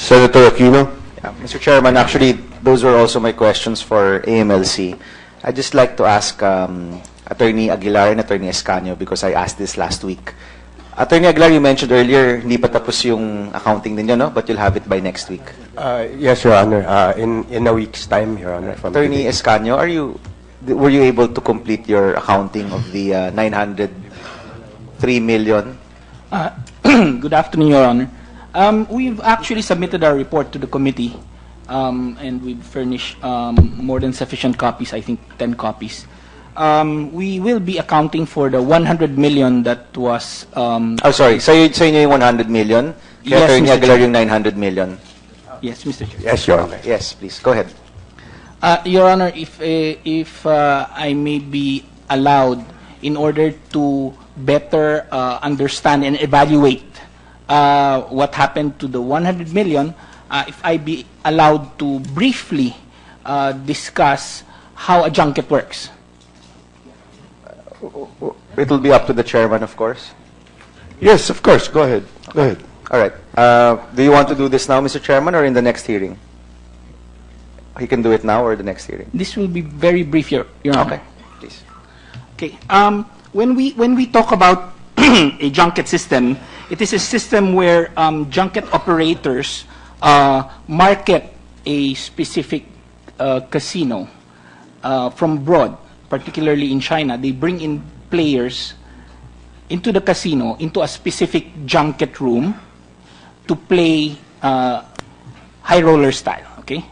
Senator Aquino. Yeah, Mr. Chairman, actually, those were also my questions for AMLC. I'd just like to ask Attorney Aguilar and Attorney Escanio because I asked this last week. Attorney Aguilar, you mentioned earlier, hindi pa tapos yung accounting ninyo, no? But you'll have it by next week. Yes, Your Honor. In a week's time, Your Honor. From Attorney today. Escanio, were you able to complete your accounting of the 903 million? Good afternoon, Your Honor. We've actually submitted our report to the committee, and we've furnished more than sufficient copies, I think 10 copies. We will be accounting for the 100 million that was... sorry. Sa inyo yung 100 million? Kaya Yes, Attorney Mr. Aguilar yung 900 million? Yes, Mr. Chair. Yes, Your Honor. Yes, please. Go ahead. Your Honor, if I may be allowed, in order to better understand and evaluate what happened to the 100 million, if I be allowed to briefly discuss how a junket works. It will be up to the chairman, of course. Yes, of course. Go ahead. Go ahead. All right. Do you want to do this now, Mr. Chairman, or in the next hearing? He can do it now or the next hearing. This will be very brief, Your Honor. Okay, please. Okay. When we talk about a junket system, it is a system where junket operators market a specific casino from abroad, particularly in China. They bring in players into the casino, into a specific junket room to play high roller style. Okay.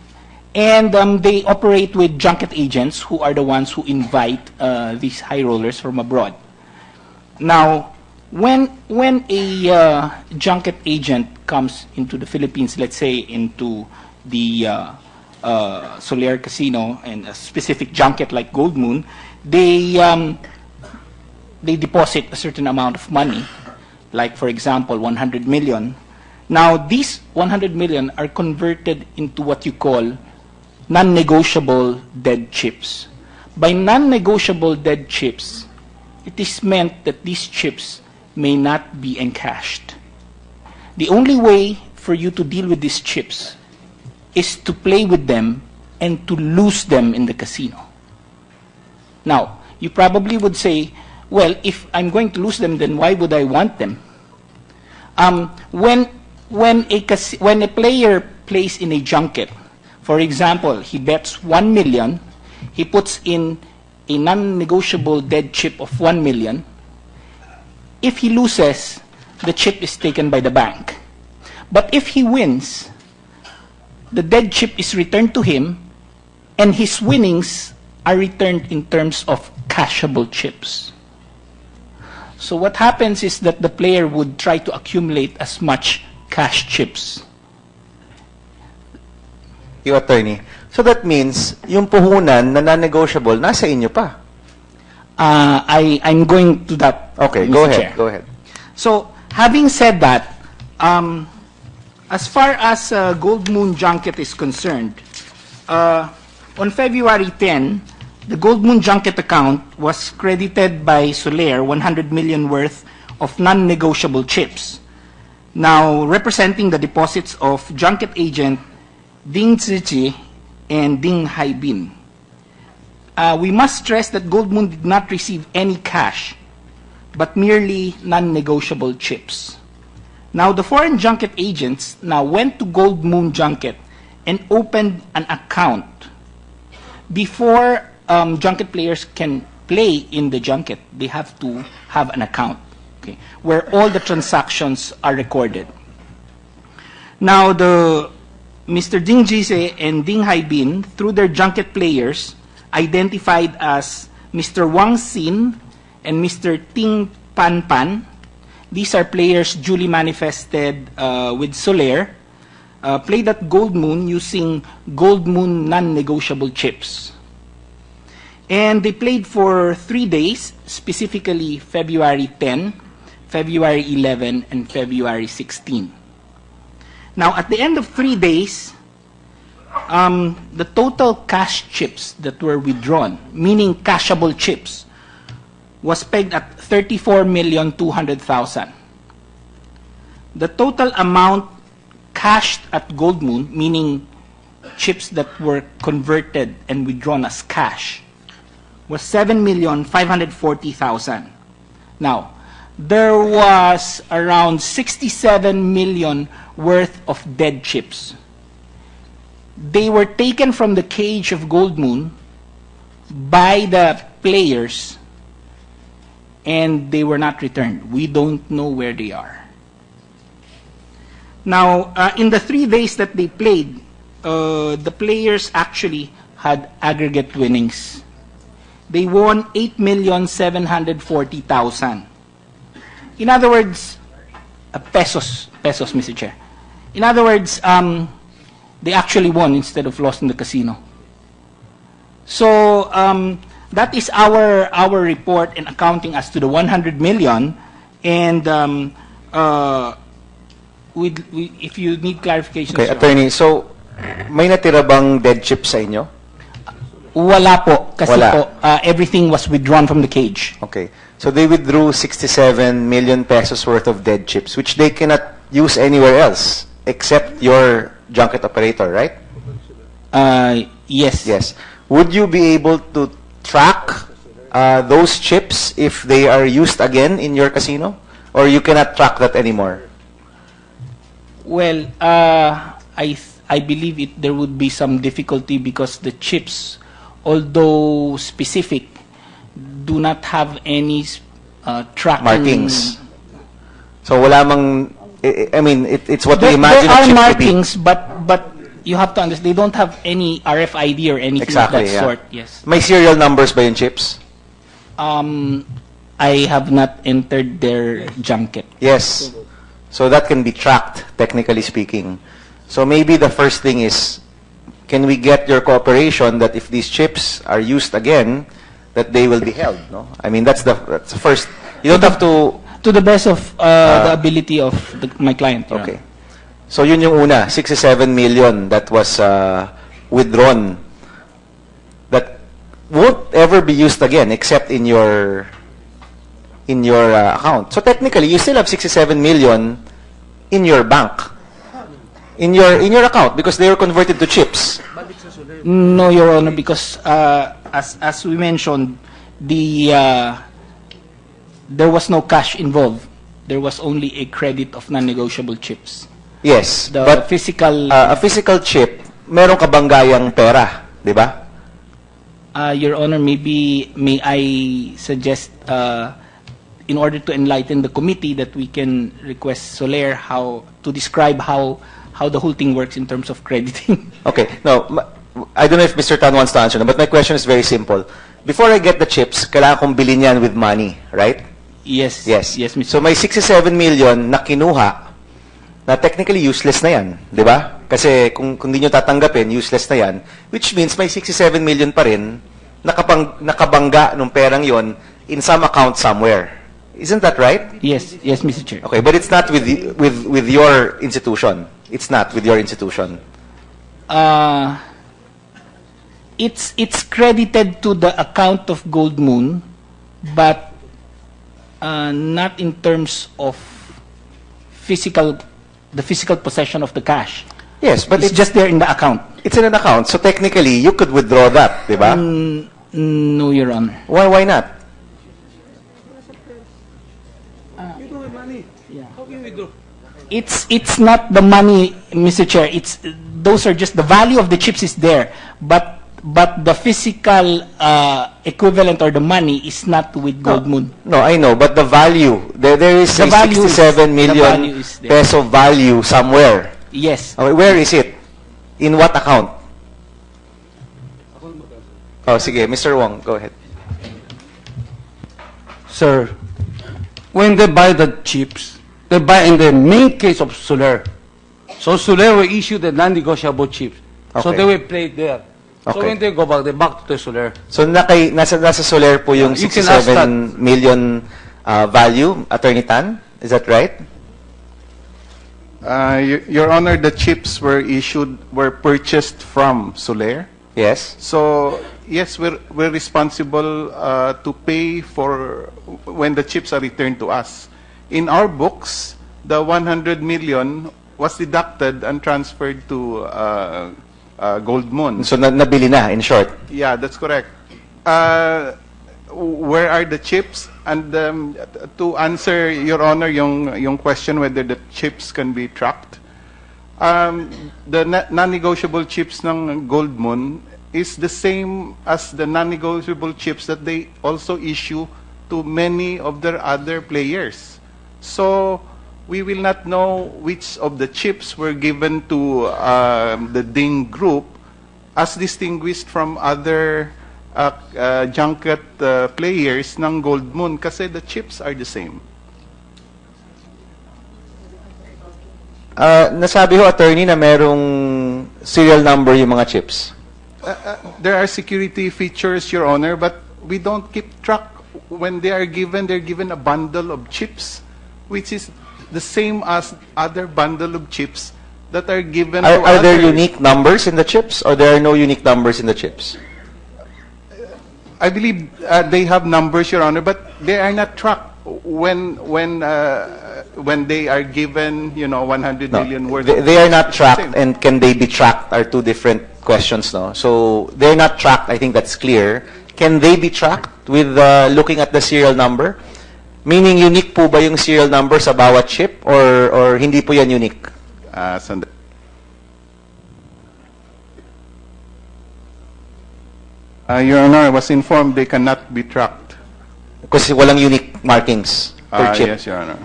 And they operate with junket agents who are the ones who invite these high rollers from abroad. Now, when a junket agent comes into the Philippines, let's say into the Soler Casino and a specific junket like Gold Moon, they deposit a certain amount of money, like for example 100 million. Now, these 100 million are converted into what you call non-negotiable dead chips. By non-negotiable dead chips, it is meant that these chips may not be encashed. The only way for you to deal with these chips is to play with them and to lose them in the casino. Now, you probably would say, well, if I'm going to lose them, then why would I want them? When a player plays in a junket, for example, he bets 1 million, he puts in a non-negotiable dead chip of 1 million. If he loses, the chip is taken by the bank. But if he wins, the dead chip is returned to him, and his winnings are returned in terms of cashable chips. So what happens is that the player would try to accumulate as much cash chips. You, attorney. So that means, yung puhunan na non-negotiable, nasa inyo pa. I'm going to that. Okay, Mr. go ahead. Chair. Go ahead. So, having said that, as far as Gold Moon Junket is concerned, on February 10, the Gold Moon Junket account was credited by Soler 100 million worth of non-negotiable chips. Now, representing the deposits of junket agent Ding Zichi and Ding Haibin. We must stress that Gold Moon did not receive any cash, but merely non-negotiable chips. Now, the foreign junket agents now went to Gold Moon Junket and opened an account. Before junket players can play in the junket, they have to have an account, okay, where all the transactions are recorded. Now, Mr. Ding Jise and Ding Haibin, through their junket players, identified as Mr. Wang Xin and Mr. Ting Pan Pan. These are players duly manifested with Soler, played at Gold Moon using Gold Moon non-negotiable chips. And they played for 3 days, specifically February 10, February 11, and February 16. Now, at the end of 3 days, the total cash chips that were withdrawn, meaning cashable chips, was pegged at 34,200,000. The total amount cashed at Gold Moon, meaning chips that were converted and withdrawn as cash, was 7,540,000. Now, there was around 67 million worth of dead chips. They were taken from the cage of Gold Moon by the players, and they were not returned. We don't know where they are. Now, in the 3 days that they played, the players actually had aggregate winnings. They won 8,740,000. In other words, pesos, Mr. Chair. In other words, they actually won instead of lost in the casino. So that is our report and accounting as to the 100 million. And if you need clarification, Okay, attorney, so may natira bang dead chip sa inyo? wala po kasi Wala. po everything was withdrawn from the cage. Okay. So they withdrew 67 million pesos worth of dead chips, which they cannot use anywhere else except your junket operator, right? Yes. Yes. Would you be able to track those chips if they are used again in your casino? Or you cannot track that anymore? Well, I believe there would be some difficulty because the chips, although specific, do not have any tracking Markings. So wala mang, I mean, it's what we There imagine a are chip to be. markings, but you have to understand they don't have any RFID or anything Exactly, of that yeah. sort. Yes. May serial numbers ba yung chips? I have not entered their junket. Yes. So that can be tracked, technically speaking. So maybe the first thing is, can we get your cooperation that if these chips are used again, that they will be held, no? I mean, that's the first. You don't have to... To the best of the ability of my client. Your Okay. So yun yung una, 67 million that was withdrawn that won't ever be used again except in your account. So technically, you still have 67 million in your bank, in your account, because they were converted to chips. No, Your Honor, because as we mentioned, there was no cash involved. There was only a credit of non-negotiable chips. Yes, The but physical, a physical chip, meron ka bang gayang pera, di ba? Your Honor, may I suggest, in order to enlighten the committee, that we can request Soler to describe how the whole thing works in terms of crediting. Okay. No, I don't know if Mr. Tan wants to answer, but my question is very simple. Before I get the chips, kailangan kong bilhin yan with money, right? Yes. Yes. Yes, Mr. So may 67 million na kinuha na technically useless na yan, di ba? Kasi kung di nyo tatanggapin, useless na yan, which means may 67 million pa rin nakabangga nung perang yon in some account somewhere. Isn't that right? Yes, Mr. Chair. Okay, but it's not with your institution. It's not with your institution. It's credited to the account of Gold Moon, but not in terms of the physical possession of the cash. Yes, but It's just there in the account. it's in an account. So technically, you could withdraw that, di ba? No, Your Honor. Why not? It's not the money, Mr. Chair. Those are just the value of the chips is there, but the physical equivalent or the money is not with Gold Moon. No, I know, but the value, there is The a value is- 67 the million value is there. peso value somewhere. Yes. Okay, where is it? In what account? Oh, sige, Mr. Wong, go ahead. Sir, when they buy the chips, they buy in the main case of Soler. So Soler will issue the non-negotiable chips. So Okay. they will play it there. So Okay. when they go back, they back to the Soler. So nasa Soler po yung You can ask 67 million value, Attorney Tan? Is that right? Your Honor, the chips were purchased from Soler. Yes. So yes, we're responsible to pay for when the chips are returned to us. In our books, the 100 million was deducted and transferred to Gold Moon. So nabili na, in short. Yeah, that's correct. Where are the chips? And to answer, Your Honor, yung question whether the chips can be tracked, the non-negotiable chips ng Gold Moon is the same as the non-negotiable chips that they also issue to many of their other players. So we will not know which of the chips were given to the Ding Group as distinguished from other junket players ng Gold Moon kasi the chips are the same. Nasabi ho, attorney, na merong serial number yung mga chips. There are security features, Your Honor, but we don't keep track. When they are given, they're given a bundle of chips, which is the same as other bundle of chips that are given to Are there others. unique numbers in the chips, or there are no unique numbers in the chips? I believe they have numbers, Your Honor, but they are not tracked when they are given, 100 No, million worth. they are not tracked, Same. and can they be tracked are two different questions, no? So they're not tracked, I think that's clear. Can they be tracked with looking at the serial number? Meaning, unique po ba yung serial number sa bawat chip, or hindi po yan unique? Sandali. Your Honor, I was informed they cannot be tracked. Kasi walang unique markings per chip. Yes, Your Honor.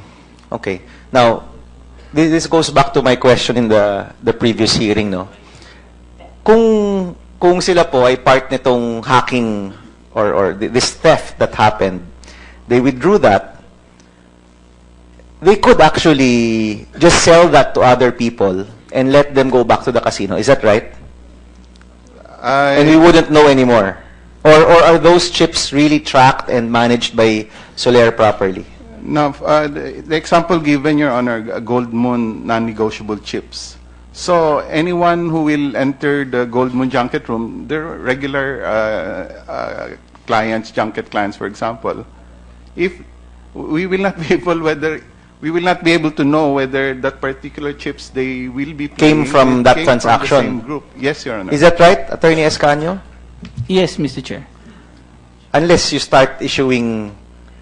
Okay. Now, this goes back to my question in the previous hearing, no? Kung sila po ay part nitong hacking or this theft that happened, they withdrew that, they could actually just sell that to other people and let them go back to the casino. Is that right? And we wouldn't know anymore. Or are those chips really tracked and managed by Soler properly? Now, the example given, Your Honor, Gold Moon non-negotiable chips. So anyone who will enter the Gold Moon junket room, they're regular clients, junket clients, for example. If we will not be able to know whether that particular chips they will be Came playing from it that came transaction. From the same group. Yes, Your Honor. Is that right, Attorney Escanio? Yes, Mr. Chair. Unless you start issuing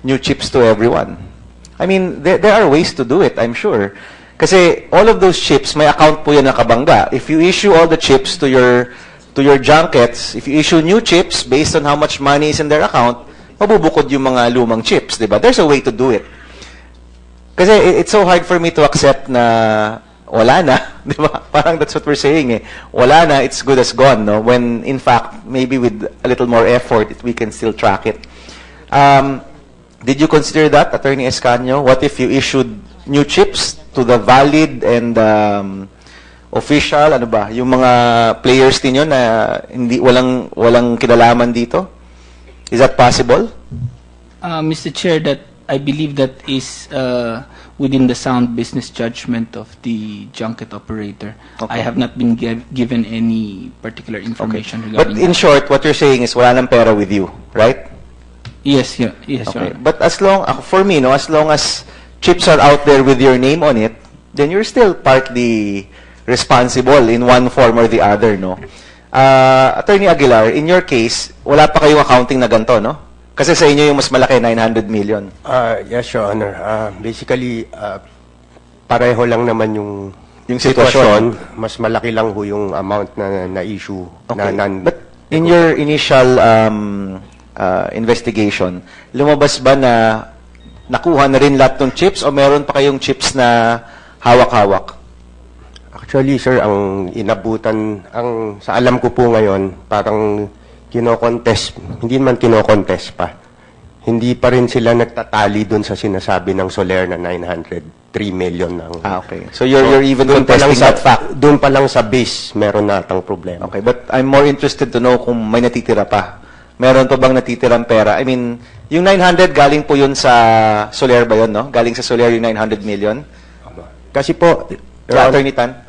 new chips to everyone. I mean, there are ways to do it, I'm sure. Kasi all of those chips, may account po yan na kabangga. If you issue all the chips to your junkets, if you issue new chips based on how much money is in their account, mabubukod yung mga lumang chips, di ba? There's a way to do it. Kasi it's so hard for me to accept na wala na, di ba? Parang that's what we're saying eh. Wala na, it's good as gone, no? When in fact, maybe with a little more effort, we can still track it. Did you consider that, Attorney Escanio? What if you issued new chips to the valid and official, ano ba, yung mga players ninyo na hindi walang kinalaman dito? Is that possible? Mr. Chair, that I believe that is within the sound business judgment of the junket operator. Okay. I have not been given any particular information But regarding in that. short, what you're saying is wala ng pera with you, right? Yes, Your Okay. Honor. But as long, for me, no, as long as chips are out there with your name on it, then you're still partly responsible in one form or the other, no? Attorney Aguilar, in your case, wala pa kayong accounting na ganito, no? Kasi sa inyo yung mas malaki, 900 million. Yes, Your Honor. Basically, pareho lang naman yung sitwasyon. Mas malaki lang ho yung amount na na-issue. Okay. Na But in your initial investigation, lumabas ba na nakuha na rin lahat ng chips o meron pa kayong chips na hawak-hawak? Actually, sir, ang inabutan, sa alam ko po ngayon, parang kino-contest, hindi man kino-contest pa. Hindi pa rin sila nagtatali doon sa sinasabi ng Soler na 903 million ng... Okay. So you're even doon pa lang contesting that fact? Doon pa lang sa base, meron natang problema. Okay, but I'm more interested to know kung may natitira pa. Meron pa bang natitirang pera? I mean, yung 900 galing po yun sa Soler ba yun, no? Galing sa Soler yung 900 million? Kasi po, Attorney Tan?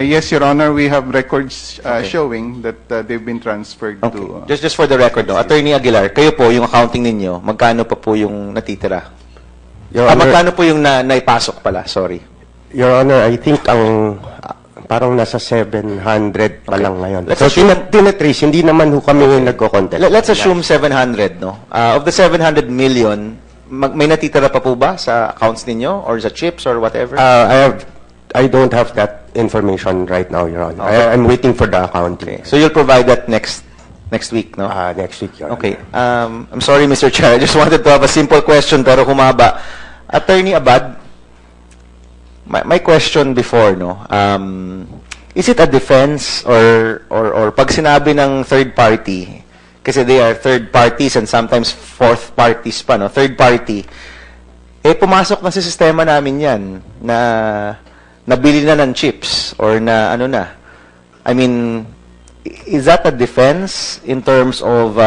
Yes, Your Honor, we have records showing that they've been transferred Okay. to... Just for the record, no? Attorney Aguilar, kayo po, yung accounting ninyo, magkano pa po yung natitira? Your Honor, Magkano po yung naipasok pala? Sorry. Your Honor, I think parang nasa 700 pa lang ngayon. Let's So, assume- tinatrace, hindi naman ho kami nagko-contest. Let's assume 700, no? Of the 700 million, may natitira pa po ba sa accounts ninyo or sa chips or whatever? I don't have that information right now, Your Honor. I'm waiting for the accounting. So you'll provide that next week, no? Next week, Your Honor. Okay. I'm sorry, Mr. Chair. I just wanted to have a simple question pero humaba. Attorney Abad, my question before, no? Is it a defense or pag sinabi ng third party, kasi they are third parties and sometimes fourth parties pa, no? Third party, pumasok na sa sistema namin yan na nabili na ng chips or na ano na. I mean, is that a defense in terms of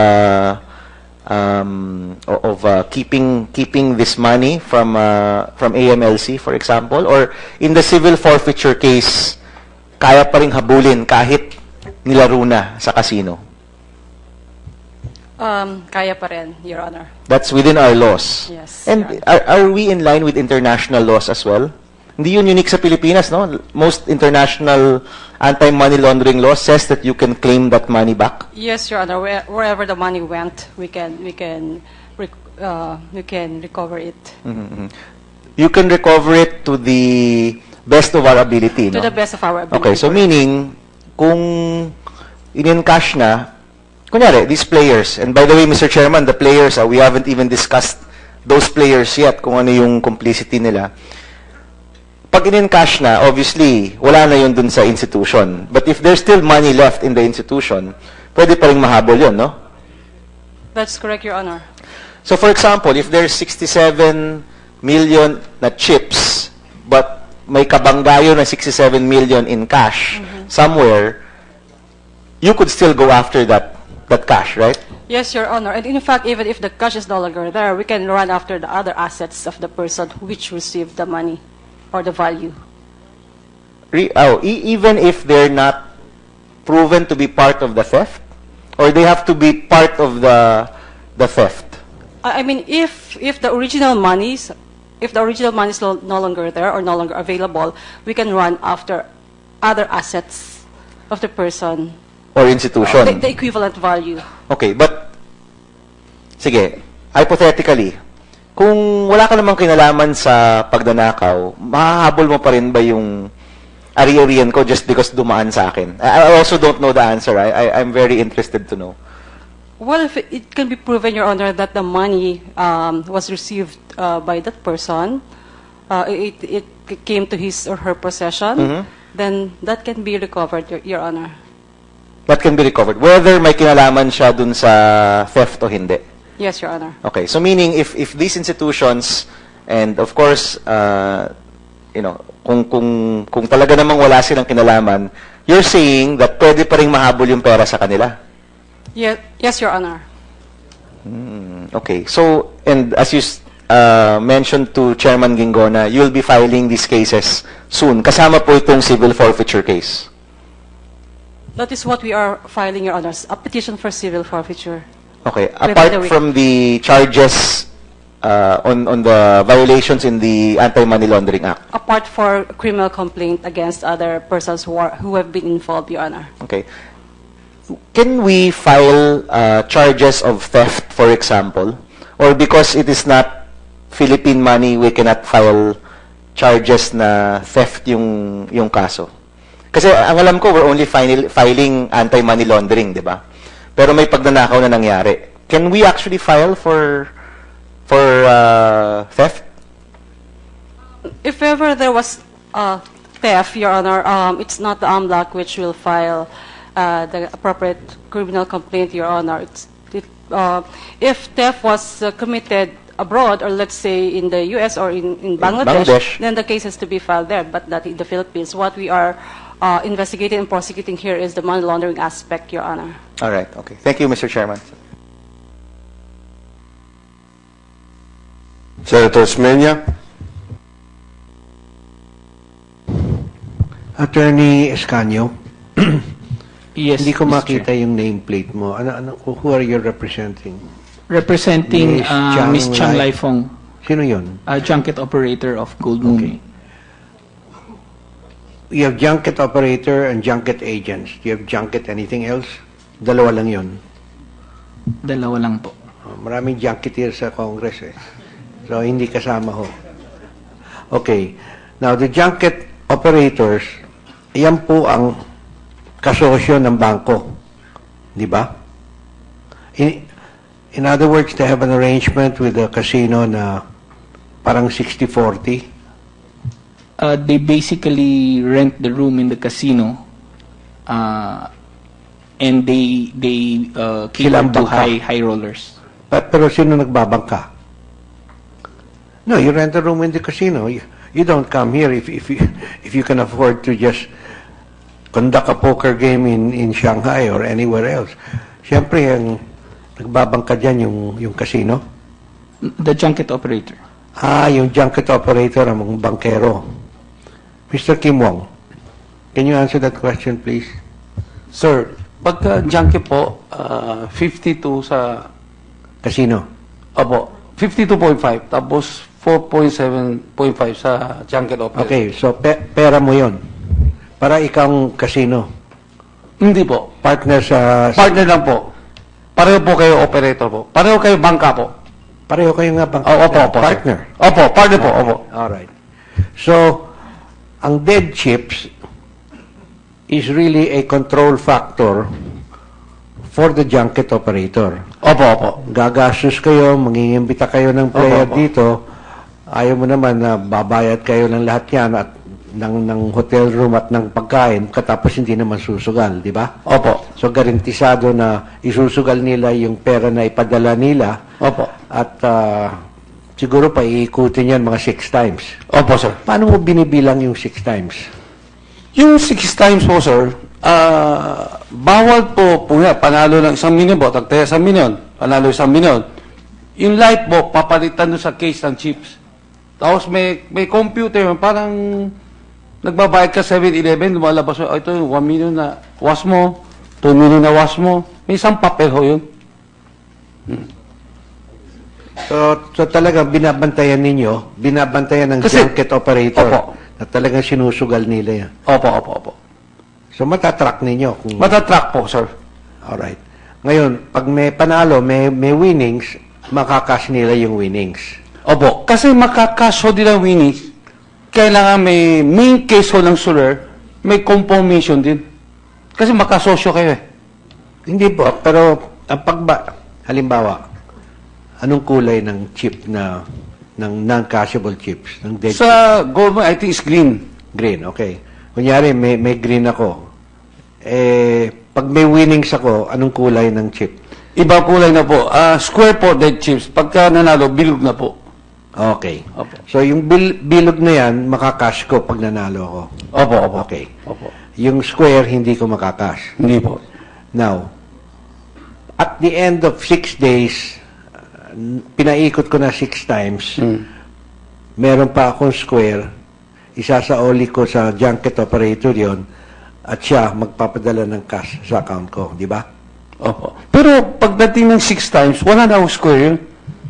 keeping this money from AMLC, for example, or in the civil forfeiture case, kaya pa ring habulin kahit nilaro na sa casino? Kaya pa rin, Your Honor. That's within our laws. Yes, And Your Honor. are we in line with international laws as well? Hindi yun unique sa Pilipinas, no? Most international anti-money laundering law says that you can claim that money back. Yes, Your Honor. Wherever the money went, we can recover it You can recover it to the best of our ability, to no? the best of our ability. Okay, so meaning, kung in-encash na, kunyari, these players, and by the way, Mr. Chairman, the players, we haven't even discussed those players yet, kung ano yung complicity nila. Pag in-encash na, obviously, wala na yun dun sa institution. But if there's still money left in the institution, pwede pa rin mahabol yun, no? That's correct, Your Honor. So for example, if there's 67 million na chips, but may kabanggayo na 67 million in cash somewhere, you could still go after that cash, right? Yes, Your Honor. And in fact, even if the cash is no longer there, we can run after the other assets of the person which received the money or the value. Even if they're not proven to be part of the theft, or they have to be part of the theft. I mean, if the original monies, no longer there or no longer available, we can run after other assets of the person, Or institution. the equivalent value. Okay, but sige, hypothetically, kung wala ka namang kinalaman sa pagdanakaw, mahahabol mo pa rin ba yung ari-arian ko just because dumaan sa akin? I also don't know the answer. I'm very interested to know. Well, if it can be proven, Your Honor, that the money was received by that person, it came to his or her possession, then that can be recovered, Your Honor. That can be recovered. Whether may kinalaman siya dun sa theft o hindi. Yes, Your Honor. Okay, so meaning if these institutions, and of course, kung talaga namang wala silang kinalaman, you're saying that pwede pa rin mahabol yung pera sa kanila. Yes, Your Honor. Okay, so, and as you mentioned to Chairman Gingona, you'll be filing these cases soon. Kasama po itong civil forfeiture case. That is what we are filing, Your Honor, a petition for civil forfeiture. Okay, Within the apart week. from the charges on the violations in the Anti-Money Laundering Act. Apart for criminal complaint against other persons who have been involved, Your Honor. Okay. Can we file charges of theft, for example? Or because it is not Philippine money, we cannot file charges na theft yung kaso? Kasi ang alam ko, we're only filing anti-money laundering, di ba? Pero may pagnanakaw na nangyari. Can we actually file for theft? If ever there was theft, Your Honor, it's not the AMLAC which will file the appropriate criminal complaint, Your Honor. If theft was committed abroad, or let's say in the U.S. or in Bangladesh, then the case has to be filed there, but not in the Philippines. What we are investigating and prosecuting here is the money laundering aspect, Your Honor. All right, okay. Thank you, Mr. Chairman. Senator Smenia. Attorney Escanio, Yes, hindi ko Mr. makita Chair. yung nameplate mo. Who are you representing? Representing Miss Miss Chang Lai- Laifong, Sino yun? junket operator of Gold Moon. Okay. you have junket operator and junket agents. Do you have junket anything else? Dalawa lang yun. Dalawa lang po. Maraming junketeer sa Congress eh. So, hindi kasama ho. Okay. Now, the junket operators, yan po ang kasosyo ng bangko. Di ba? In other words, they have an arrangement with the casino na parang 60-40. They basically rent the room in the casino and they cater Silang to bangka. high rollers. Pero sino nagbabangka? No, you rent a room in the casino. You don't come here if you can afford to just conduct a poker game in Shanghai or anywhere else. Siyempre, ang nagbabangka dyan yung casino. The junket operator. Yung junket operator, ang bankero. Mr. Kim Wong, can you answer that question, please? Sir, pagka junkie po, 52 sa, Casino. opo, 52.5, tapos 4.7.5 sa junket operator. Okay, so pera mo yon para ikaw ang casino. Hindi po. Partner sa... Partner lang po. Pareho po kayo operator po. Pareho kayo bangka po. Pareho kayo nga bang Opo, opo. sir. partner? Opo, partner po, opo. Alright. So, ang dead chips is really a control factor for the junket operator. Opo, opo. Gagastos kayo, mangingimbita kayo ng player Opo. dito, ayaw mo naman na babayad kayo ng lahat yan at ng hotel room at ng pagkain, katapos hindi naman susugal, di ba? Opo. So, garantisado na isusugal nila yung pera na ipadala nila Opo. at siguro pa iikutin yan mga 6 times. Opo, sir. Paano mo binibilang yung 6 times? Yung 6 times po, sir, bawal po, panalo ng 1 million po, tagtaya 1 million, panalo 1 million. Yung light po, papalitan doon sa case ng chips. Tapos may computer, parang nagbabayad ka 7-Eleven, lumalabas mo, ito yung 1 million na was mo, 2 million na was mo. May isang papel ho yun. So talagang binabantayan ninyo, binabantayan ng Kasi- junket operator Opo. na talagang sinusugal nila yan. Opo, opo, opo. So matatrack ninyo kung... Matatrack po, sir. Alright. Ngayon, pag may panalo, may winnings, makakas nila yung winnings. Opo, kasi makakaso din ang winnings, kailangan may main case ho ng Soler, may confirmation din. Kasi makasosyo kayo eh. Hindi po, pero ang halimbawa, anong kulay ng chip ng non-cashable chips? Ng dead Sa gold mo, I think is green. green, okay. Kunyari, may green ako. Pag may winnings ako, anong kulay ng chip? Iba kulay na po. Square po, dead chips. Pagka nanalo, bilog na po. Okay. Opo. So, yung bilog na yan, makakash ko pag nanalo ako. Opo, opo. Okay. Opo. Yung square, hindi ko makakash. Hindi po. Now, at the end of 6 days, pinaikot ko na 6 times, meron pa akong square, isasaoli ko sa junket operator yon at siya magpapadala ng cash sa account ko, di ba? Opo. Pero pagdating ng 6 times, wala na akong square yun.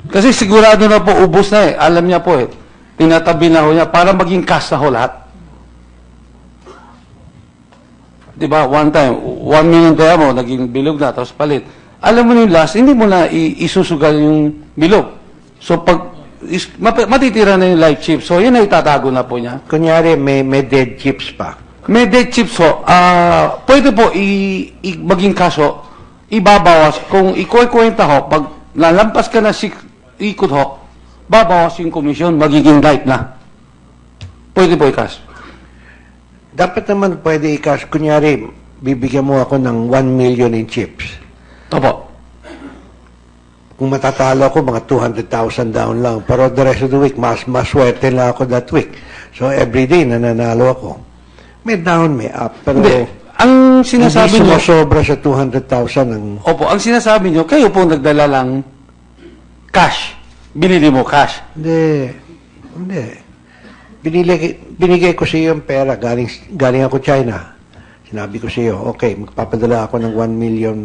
Kasi sigurado na po, ubos na eh. Alam niya po eh. Tinatabi na ho niya para maging cash na ho lahat. Diba, one time, 1 million kaya mo, naging bilog na, tapos palit. Alam mo yung last, hindi mo na isusugal yung bilog. So, pag matitira na yung light chip, so yun ay itatago na po niya. Kunyari, may dead chips pa. May dead chips ho, pwede po maging kaso, ibabawas, kung ikukwenta ho, pag lalampas ka na ikot ho, babawas yung komisyon, magiging light na. Pwede po ikas. Dapat naman pwede i-cash. Kunyari, bibigyan mo ako ng 1 million in chips. Opo. Kung matatalo ako, mga 200,000 down lang. Pero the rest of the week, maswerte lang ako that week. So, every day, nananalo ako. May down, may up. Pero, Hindi. Ang sinasabi hindi nyo, sumasobra sa 200,000 ang... opo, ang sinasabi nyo, kayo po nagdala lang cash. Binili mo cash. Hindi. Binigay ko sa iyo yung pera. Galing ako China. Sinabi ko sa iyo, okay, magpapadala ako ng $1 million.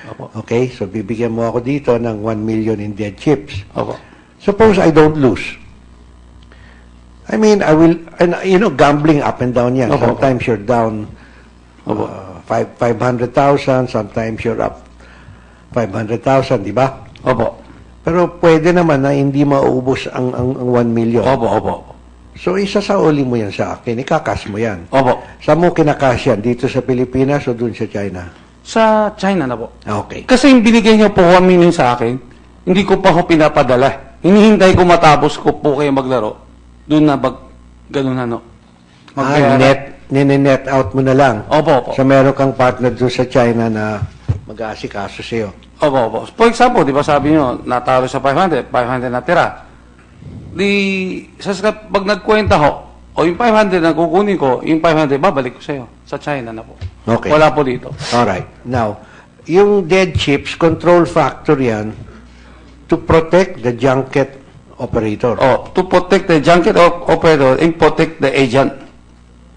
Opo. Okay, so bibigyan mo ako dito ng 1 million in dead chips. Opo. Suppose I don't lose. I mean, and gambling up and down yan. Opo. Sometimes you're down Opo. 500,000, sometimes you're up 500,000, di ba? Opo. Pero pwede naman na hindi maubos ang 1 million. Opo, opo. So, isasauli mo yan sa akin, ikakas mo yan. Opo. Saan mo kinakas yan? Dito sa Pilipinas o dun sa China? Sa China na po. Okay. Kasi yung binigay niyo po 1 million sa akin, hindi ko pa ho pinapadala. Hinihintay ko matapos ko po kayo maglaro. Doon na ganun ano. Net out mo na lang. Opo, opo. So, meron kang partner dun sa China na mag-aasikaso sa'yo. Opo, opo. For example, di ba sabi nyo, natalo sa 500 natira. Pag nagkwenta ho, o yung 500 na kukunin ko, yung 500, babalik ko sa'yo. Sa China na po. Okay. Wala po dito. Alright. Now, yung dead chips, control factor yan to protect the junket operator To protect the junket operator and protect the agent.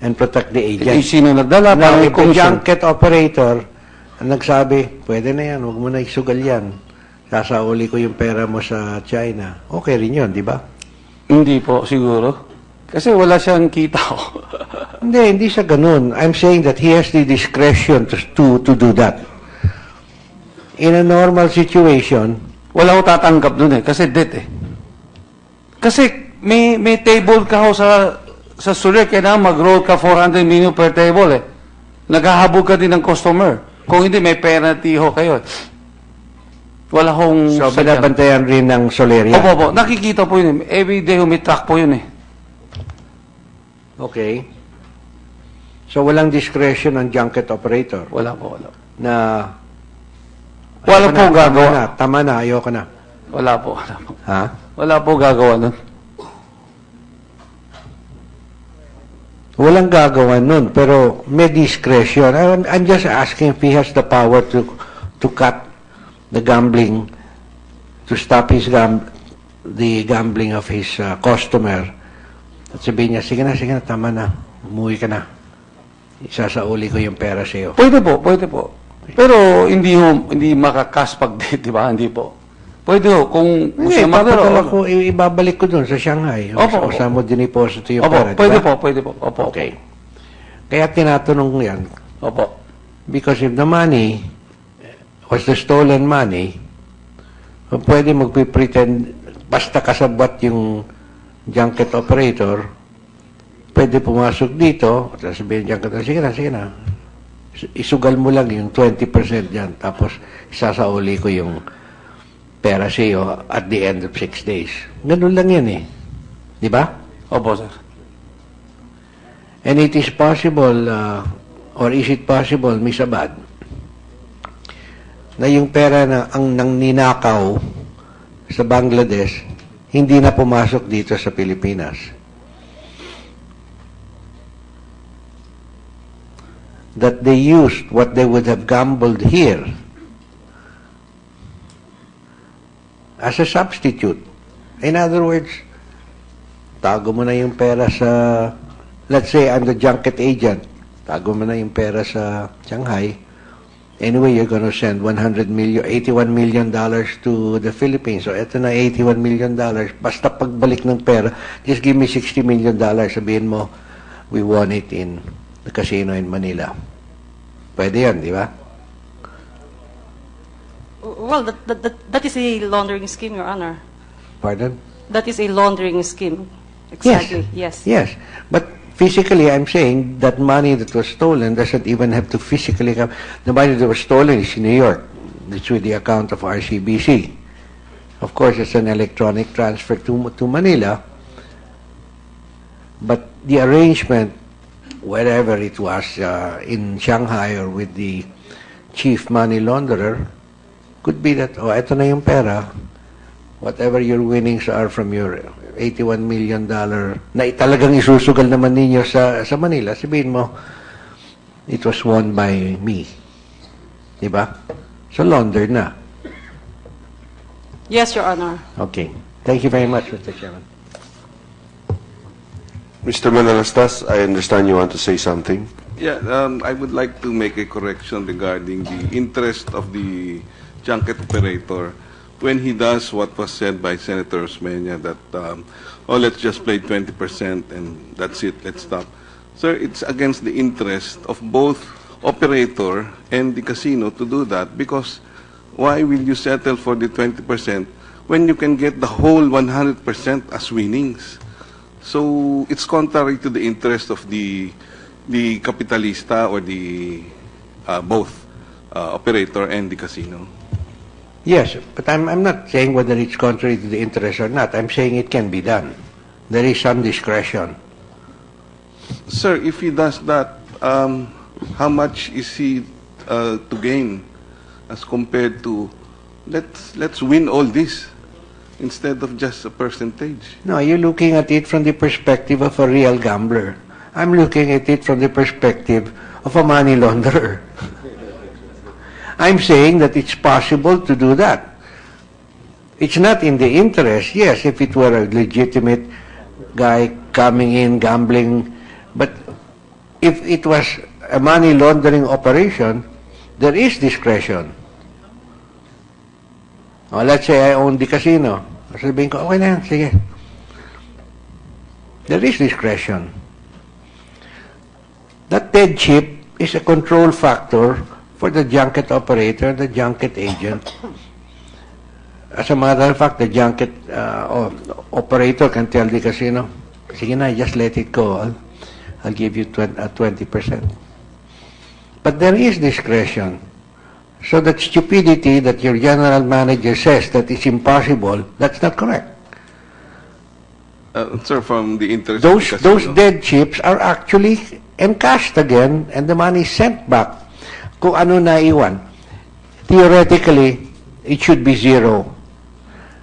and protect the Yung agent. sino nagdala, Now, para may if the commission. junket operator ang nagsabi, pwede na yan, huwag mo na isugal yan. Sasauli ko yung pera mo sa China. Okay rin yun, di ba? Hindi po, siguro. Kasi wala siyang kita ko. Hindi siya ganun. I'm saying that he has the discretion to do that. In a normal situation, Wala ko tatanggap dun eh, kasi debt eh. Kasi may table ka ho sa Sulir, kailangan mag-roll ka 400 million per table eh. Naghahabog ka din ng customer. Kung hindi, may penalty ho kayo. Wala hong... so binabantayan rin ng Soleria. Opo, opo. Nakikita po yun eh. Every day humitrack po yun eh. Okay. So walang discretion ng junket operator Wala po, wala. na Wala po gagawa. Tama na, ayoko na. Wala po, wala po. Ha? Wala po gagawa nun. Walang gagawa nun, pero may discretion. I'm just asking if he has the power to cut the gambling, to stop the gambling of his customer. At sabihin niya, sige na, tama na. Umuwi ka na. Isasauli ko yung pera sa'yo. Pwede po. Pero hindi makakas pag di ba? Hindi po. Pwede ho, kung Hindi, gusto papadala maglaro. ko, ibabalik ko dun sa Shanghai. Opo, O saan mo diniposito yung Opo, pera, pwede diba? po. Opo. Okay. Kaya tinatanong ko yan, Opo. because if the money was the stolen money, pwede magpipretend, basta kasabwat yung junket operator, pwede pumasok dito, at sabihin junket, sige na, isugal mo lang yung 20% dyan, tapos isasauli ko yung pera sa'yo at the end of 6 days. Ganun lang yan eh. Di ba? Opo, sir. And it is possible, or is it possible, Miss Abad, na yung pera na ang nang ninakaw sa Bangladesh, hindi na pumasok dito sa Pilipinas? That they used what they would have gambled here as a substitute. In other words, tago mo na yung pera sa, let's say I'm the junket agent, tago mo na yung pera sa Shanghai. Anyway, you're going to send $81 million to the Philippines. So, eto na $81 million. Basta pagbalik ng pera, just give me $60 million. Sabihin mo, we won it in the casino in Manila. Pwede yan, di ba? Well, that is a laundering scheme, Your Honor. Pardon? That is a laundering scheme. Exactly, yes. Yes. But physically, I'm saying that money that was stolen doesn't even have to physically come. The money that was stolen is in New York. It's with the account of RCBC. Of course, it's an electronic transfer to Manila. But the arrangement, wherever it was, in Shanghai or with the chief money launderer, could be that, eto na yung pera, whatever your winnings are from your $81 million na talagang isusugal naman ninyo sa Manila, sabihin mo, it was won by me. Diba? So, laundered na. Yes, Your Honor. Okay. Thank you very much, Mr. Chairman. Mr. Manalastas, I understand you want to say something. Yeah, I would like to make a correction regarding the interest of the junket operator. when he does what was said by Senator Osmeña that, oh, let's just play 20% and that's it, let's stop. Sir, it's against the interest of both operator and the casino to do that, because why will you settle for the 20% when you can get the whole 100% as winnings? So it's contrary to the interest of the capitalista or the both operator and the casino. Yes, but I'm not saying whether it's contrary to the interest or not. I'm saying it can be done. There is some discretion. Sir, if he does that, how much is he to gain as compared to let's win all this instead of just a percentage? No, you're looking at it from the perspective of a real gambler. I'm looking at it from the perspective of a money launderer. I'm saying that it's possible to do that. It's not in the interest. Yes, if it were a legitimate guy coming in, gambling, but if it was a money laundering operation, there is discretion. Oh, let's say I own the casino. Sabihin ko, okay na yan, sige. There is discretion. That dead chip is a control factor for the junket operator, the junket agent. As a matter of fact, the junket operator can tell the casino, sige na, just let it go. I'll give you 20%. But there is discretion. So that stupidity that your general manager says that it's impossible, that's not correct. Sir, from the interest of the casino. Those dead chips are actually encashed again and the money is sent back. Kung ano naiwan, theoretically, it should be zero.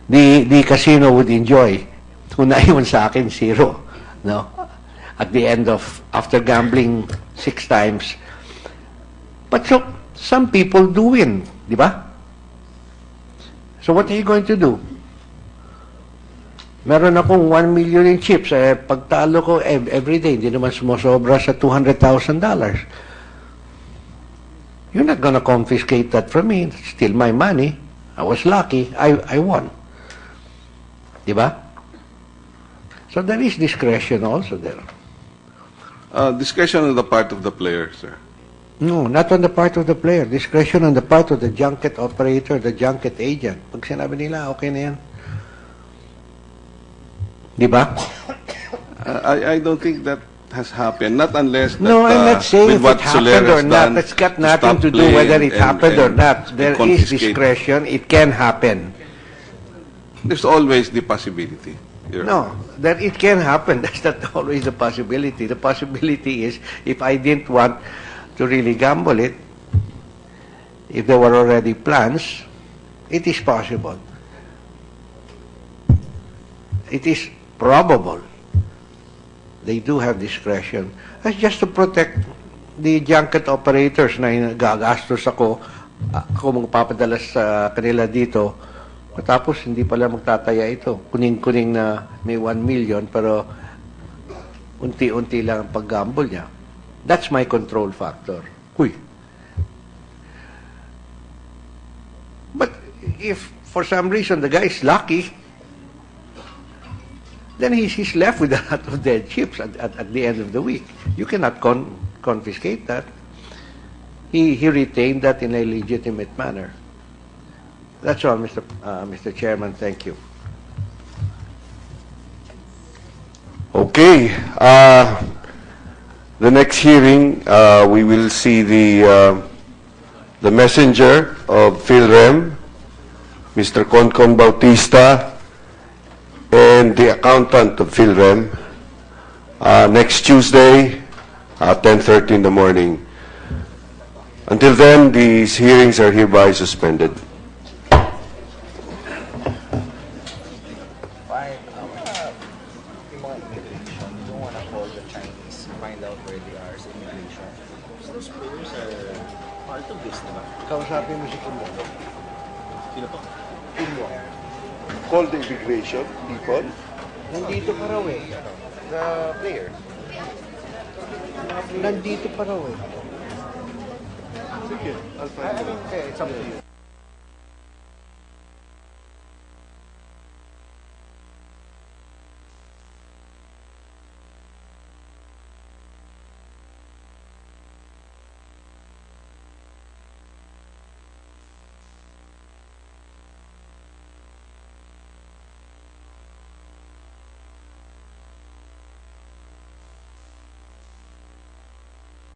The casino would enjoy. Kung naiwan sa akin, zero. No? At the end of, after gambling 6 times. But so, some people do win, di ba? So what are you going to do? Meron akong 1 million in chips. Pagtalo ko every day, hindi naman sumosobra sa $200,000. You're not gonna confiscate that from me. It's still my money. I was lucky. I won. Di ba? So there is discretion also there. Discretion on the part of the player, sir. No, not on the part of the player. Discretion on the part of the junket operator, the junket agent. Pag sinabi nila, okay na yan. Di ba? I don't think that has happened. Not unless that, No, I'm not saying if with what it happened Soler or has not. done It's got to nothing stop to do play whether it and- happened or and not. There is confiscate. discretion. It can happen. There's always the possibility. No, that it can happen. That's not always the possibility. The possibility is if I didn't want to really gamble it, if there were already plans, it is possible. It is probable. They do have discretion. That's just to protect the junket operators na gagastos ako magpapadala sa kanila dito, matapos hindi pala magtataya ito. Kuning-kuning na may 1 million, pero unti-unti lang ang pag-gamble niya. That's my control factor. Huy. But if for some reason the guy is lucky, then he's left with a lot of dead chips at the end of the week. You cannot confiscate that. He retained that in a legitimate manner. That's all, Mr. Chairman. Thank you. Okay. The next hearing, we will see the messenger of PhilRem, Mr. Concon Bautista, and the accountant of PhilRem, next Tuesday at 10:30 in the morning. Until then, these hearings are hereby suspended. Kausapin mo si Kimbo. Sino po? Kimbo. Call the immigration people. Nandito pa raw eh. The player. Nandito pa raw eh. Sige, I'll find it. Okay, it's up to you.